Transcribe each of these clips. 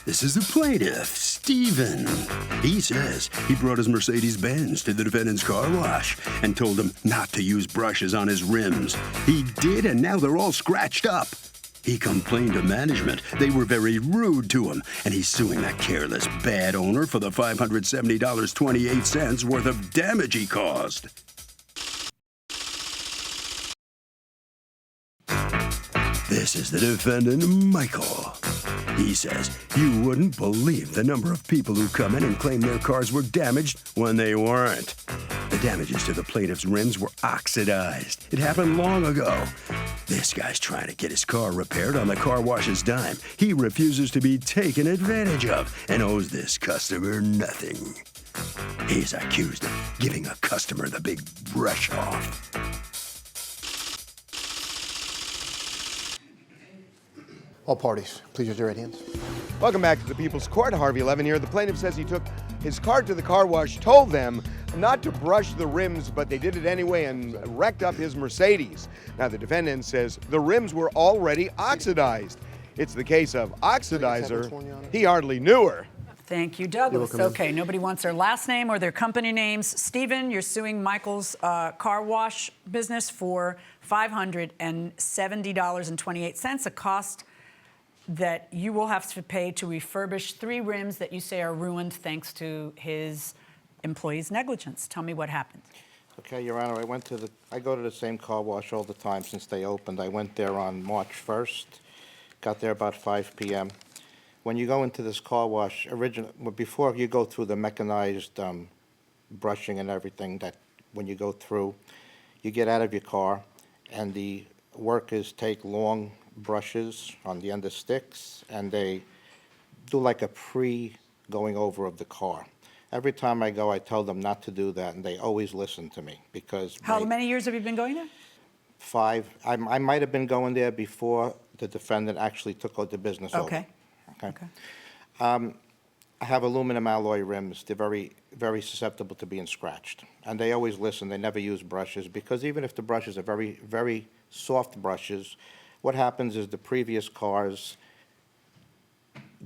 This is the plaintiff, Steven. He says he brought his Mercedes-Benz to the defendant's car wash and told him not to use brushes on his rims. He did, and now they're all scratched up. He complained to management. They were very rude to him, and he's suing that careless, bad owner for the $570.28 worth of damage he caused. This is the defendant, Michael. He says you wouldn't believe the number of people who come in and claim their cars were damaged when they weren't. The damages to the plaintiff's rims were oxidized. It happened long ago. This guy's trying to get his car repaired on the car wash's dime. He refuses to be taken advantage of and owes this customer nothing. He's accused of giving a customer the big brush off. All parties, please use your right hands. Welcome back to the People's Court. Harvey Levin here. The plaintiff says he took his car to the car wash, told them not to brush the rims, but they did it anyway and wrecked up his Mercedes. Now, the defendant says the rims were already oxidized. It's the case of oxidizer. He hardly knew her. Thank you, Douglas. Okay, nobody wants their last name or their company names. Stephen, you're suing Michael's car wash business for $570.28, a cost that you will have to pay to refurbish 3 rims that you say are ruined thanks to his employee's negligence. Tell me what happened. Okay, Your Honor, I go to the same car wash all the time since they opened. I went there on March 1st, got there about 5 p.m. When you go into this car wash, before you go through the mechanized brushing and everything, that when you go through, you get out of your car, and the workers take long brushes on the end of sticks, and they do like a pre-going over of the car. Every time I go, I tell them not to do that, and they always listen to me because... How many years have you been going there? 5. I might have been going there before the defendant actually took out the business over. Okay. I have aluminum alloy rims. They're very, very susceptible to being scratched, and they always listen. They never use brushes because even if the brushes are very, very soft brushes, what happens is the previous cars,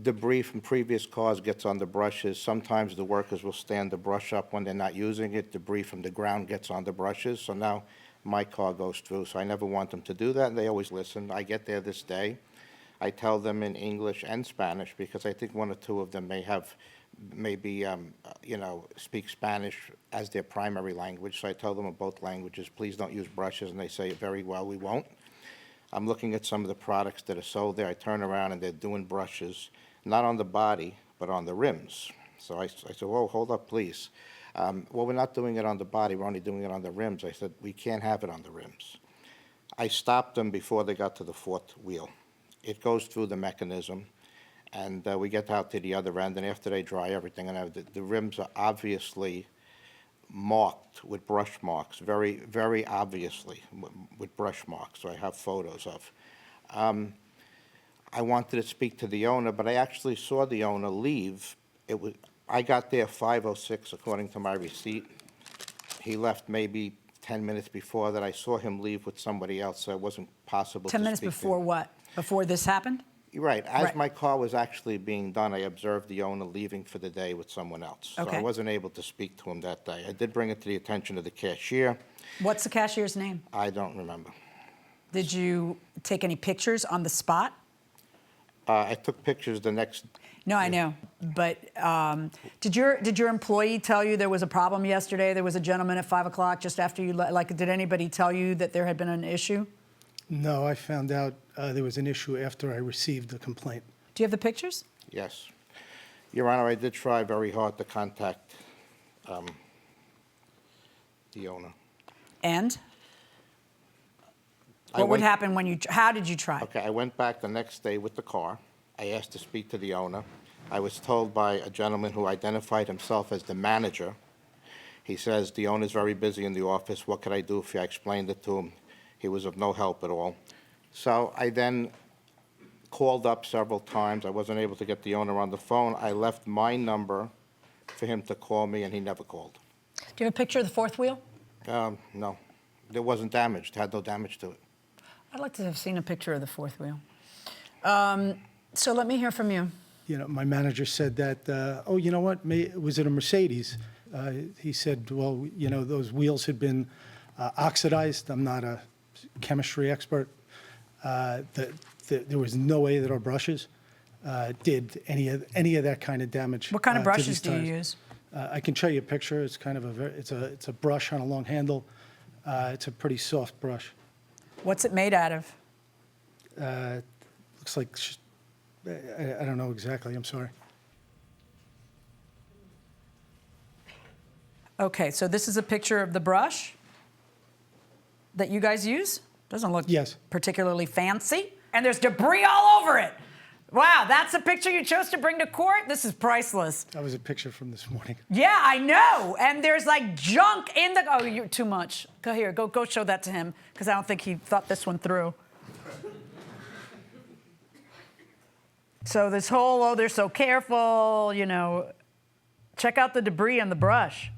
debris from previous cars gets on the brushes. Sometimes the workers will stand the brush up when they're not using it. Debris from the ground gets on the brushes. So now my car goes through. So I never want them to do that, and they always listen. I get there this day. I tell them in English and Spanish because I think 1 or 2 of them speak Spanish as their primary language. So I tell them in both languages, please don't use brushes, and they say, very well, we won't. I'm looking at some of the products that are sold there. I turn around and they're doing brushes, not on the body, but on the rims. So I said, whoa, hold up, please. Well, we're not doing it on the body. We're only doing it on the rims. I said, we can't have it on the rims. I stopped them before they got to the 4th wheel. It goes through the mechanism, and we get out to the other end, and after they dry everything, and the rims are obviously marked with brush marks, very, very obviously with brush marks, so I have photos of. I wanted to speak to the owner, but I actually saw the owner leave. I got there 5:06 according to my receipt. He left maybe 10 minutes before that. I saw him leave with somebody else, so it wasn't possible to speak to him. 10 minutes before what? Before this happened? Right. As my car was actually being done, I observed the owner leaving for the day with someone else. Okay. So I wasn't able to speak to him that day. I did bring it to the attention of the cashier. What's the cashier's name? I don't remember. Did you take any pictures on the spot? I took pictures the next... No, I know, but did your employee tell you there was a problem yesterday? There was a gentleman at 5 o'clock just after you did anybody tell you that there had been an issue? No, I found out there was an issue after I received the complaint. Do you have the pictures? Yes. Your Honor, I did try very hard to contact the owner. And? What would happen when how did you try? Okay, I went back the next day with the car. I asked to speak to the owner. I was told by a gentleman who identified himself as the manager. He says, the owner's very busy in the office. What could I do for you? I explained it to him. He was of no help at all. So I then called up several times. I wasn't able to get the owner on the phone. I left my number for him to call me, and he never called. Do you have a picture of the 4th wheel? No. It wasn't damaged. It had no damage to it. I'd like to have seen a picture of the 4th wheel. So let me hear from you. my manager said that, oh, you know what, was it a Mercedes? He said, well, those wheels had been oxidized. I'm not a chemistry expert. There was no way that our brushes did any of that kind of damage. What kind of to brushes these do you tires. use? I can show you a picture. It's kind of it's a brush on a long handle. It's a pretty soft brush. What's it made out of? Looks like, I don't know exactly, I'm sorry. Okay, so this is a picture of the brush that you guys use? Doesn't look Yes. particularly fancy. And there's debris all over it. Wow, that's a picture you chose to bring to court? This is priceless. That was a picture from this morning. Yeah, I know. And there's like junk in the... Oh, you're too much. Go here, go show that to him, because I don't think he thought this one through. So this whole, oh, they're so careful, check out the debris on the brush.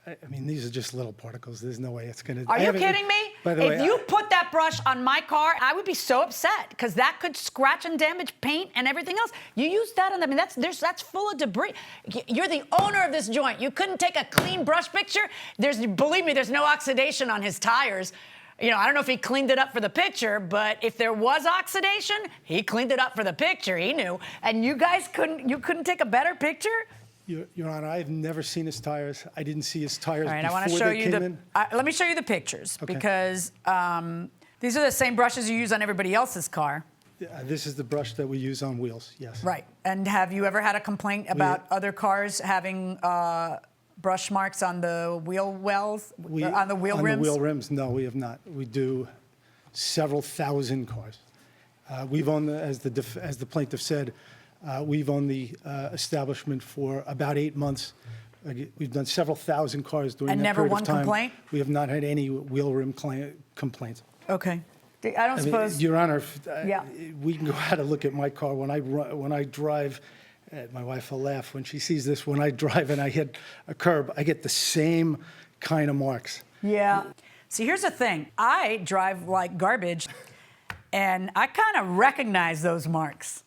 I mean, these are just little particles. There's no way it's going to... Are you kidding me? By the way, if you put that brush on my car, I would be so upset, because that could scratch and damage paint and everything else. You use that on them, I mean, that's full of debris. You're the owner of this joint. You couldn't take a clean brush picture? Believe me, there's no oxidation on his tires. I don't know if he cleaned it up for the picture, but if there was oxidation, he cleaned it up for the picture. He knew. And you guys couldn't take a better picture? Your Honor, I've never seen his tires. I didn't see his tires All right, before I want to show they you came in. let me show you the pictures, Okay. because these are the same brushes you use on everybody else's car. This is the brush that we use on wheels, yes. Right. And have you ever had a complaint about other cars having brush marks on the wheel wells, on the wheel rims? On the wheel rims, no, we have not. We do several thousand cars. We've owned, as the plaintiff said, we've owned the establishment for about 8 months. We've done several thousand cars during And that never period one of time. complaint? We have not had any wheel rim complaints. Okay. I don't suppose... Your Honor, Yeah. we can go out and look at my car when I drive. My wife will laugh when she sees this. When I drive and I hit a curb, I get the same kind of marks. Yeah. See, here's the thing. I drive like garbage, and I kind of recognize those marks.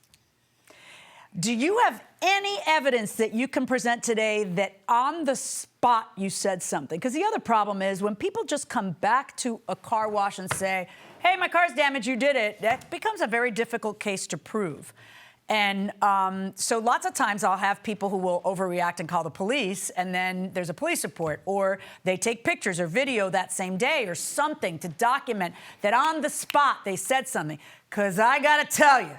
Do you have any evidence that you can present today that on the spot you said something? Because the other problem is when people just come back to a car wash and say, hey, my car's damaged, you did it, that becomes a very difficult case to prove. And so lots of times I'll have people who will overreact and call the police, and then there's a police report, or they take pictures or video that same day or something to document that on the spot they said something. Because I got to tell you,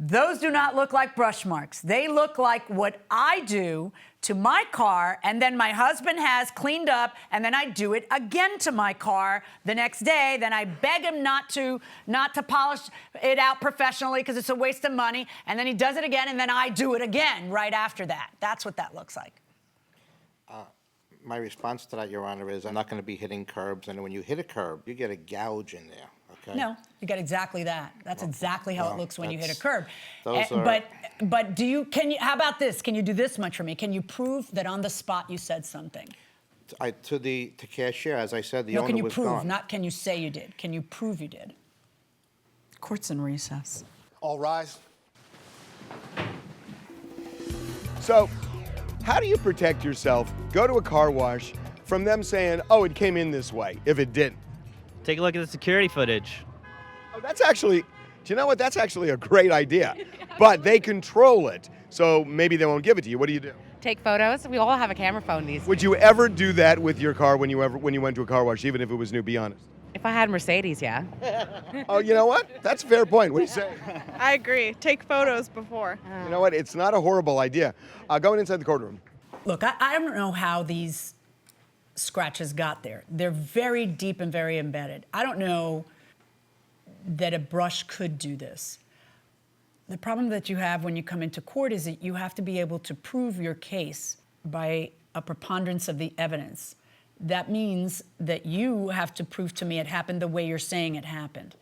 those do not look like brush marks. They look like what I do to my car, and then my husband has cleaned up, and then I do it again to my car the next day. Then I beg him not to polish it out professionally because it's a waste of money, and then he does it again, and then I do it again right after that. That's what that looks like. My response to that, Your Honor, is I'm not going to be hitting curbs, and when you hit a curb, you get a gouge in there, okay? No, you got exactly that. That's exactly how it looks when you hit a curb. those are- But how about this? Can you do this much for me? Can you prove that on the spot you said something? To cashier, as I said, the No, owner can you was prove? gone. Not can you say you did. Can you prove you did? Court's in recess. All rise. So, how do you protect yourself? Go to a car wash from them saying, oh, it came in this way, if it didn't. Take a look at the security footage. Oh, that's actually, do you know what? That's actually a great idea. But they control it, so maybe they won't give it to you. What do you do? Take photos. We all have a camera phone these days. Would you ever do that with your car when you went to a car wash, even if it was new? Be honest. If I had Mercedes, yeah. Oh, you know what? That's a fair point. What do you say? I agree. Take photos before. You know what? It's not a horrible idea. Going inside the courtroom. Look, I don't know how these scratches got there. They're very deep and very embedded. I don't know that a brush could do this. The problem that you have when you come into court is that you have to be able to prove your case by a preponderance of the evidence. That means that you have to prove to me it happened the way you're saying it happened.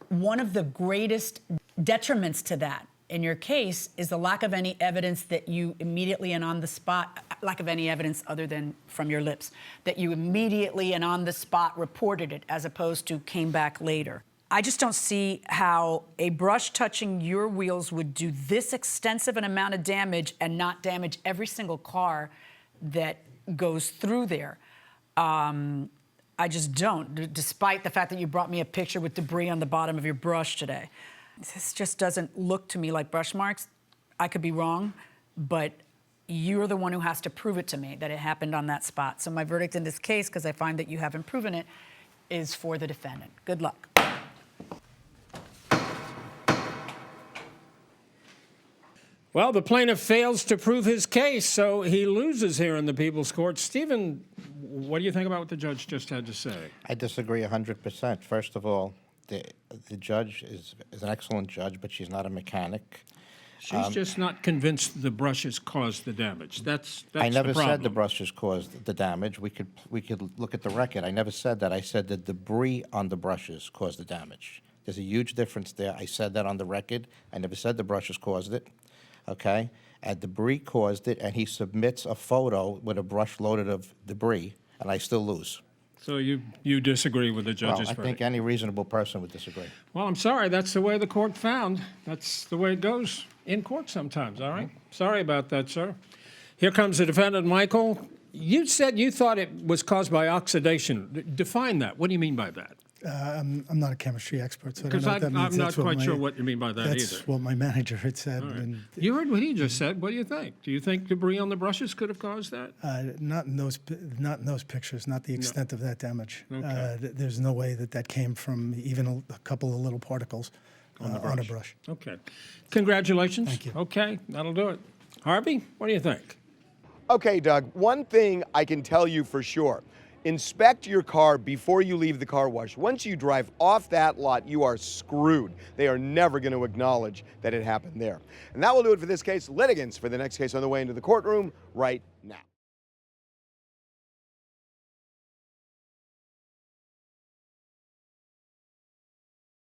One of the greatest detriments to that in your case is the lack of any evidence that you immediately and on the spot, lack of any evidence other than from your lips, that you immediately and on the spot reported it as opposed to came back later. I just don't see how a brush touching your wheels would do this extensive an amount of damage and not damage every single car that goes through there. I just don't, despite the fact that you brought me a picture with debris on the bottom of your brush today. This just doesn't look to me like brush marks. I could be wrong, but you're the one who has to prove it to me that it happened on that spot. So my verdict in this case, because I find that you haven't proven it, is for the defendant. Good luck. Well, the plaintiff fails to prove his case, so he loses here in the People's Court. Stephen, what do you think about what the judge just had to say? I disagree 100%. First of all, the judge is an excellent judge, but she's not a mechanic. She's just not convinced the brushes caused the damage. That's I never the problem. said the brushes caused the damage. We could look at the record. I never said that. I said the debris on the brushes caused the damage. There's a huge difference there. I said that on the record. I never said the brushes caused it. Okay? And debris caused it, and he submits a photo with a brush loaded of debris, and I still lose. So you disagree with the judge's Well, I verdict? think any reasonable person would disagree. Well, I'm sorry. That's the way the court found. That's the way it goes in court sometimes, all right? Sorry about that, sir. Here comes the defendant, Michael. You said you thought it was caused by oxidation. Define that. What do you mean by that? I'm not a chemistry expert, so I don't Because know what that means. I'm not That's what quite my- sure what you mean by that That's either. what my manager had said. All right. And, You heard what he just said. What do you think? Do you think debris on the brushes could have caused that? not in those pictures, not the extent of that damage. Okay. There's no way that came from even a couple of little particles on a brush. Okay. Congratulations. Thank you. Okay, that'll do it. Harvey, what do you think? Okay, Doug, one thing I can tell you for sure. Inspect your car before you leave the car wash. Once you drive off that lot, you are screwed. They are never going to acknowledge that it happened there. And that will do it for this case. Litigants for the next case on the way into the courtroom right now.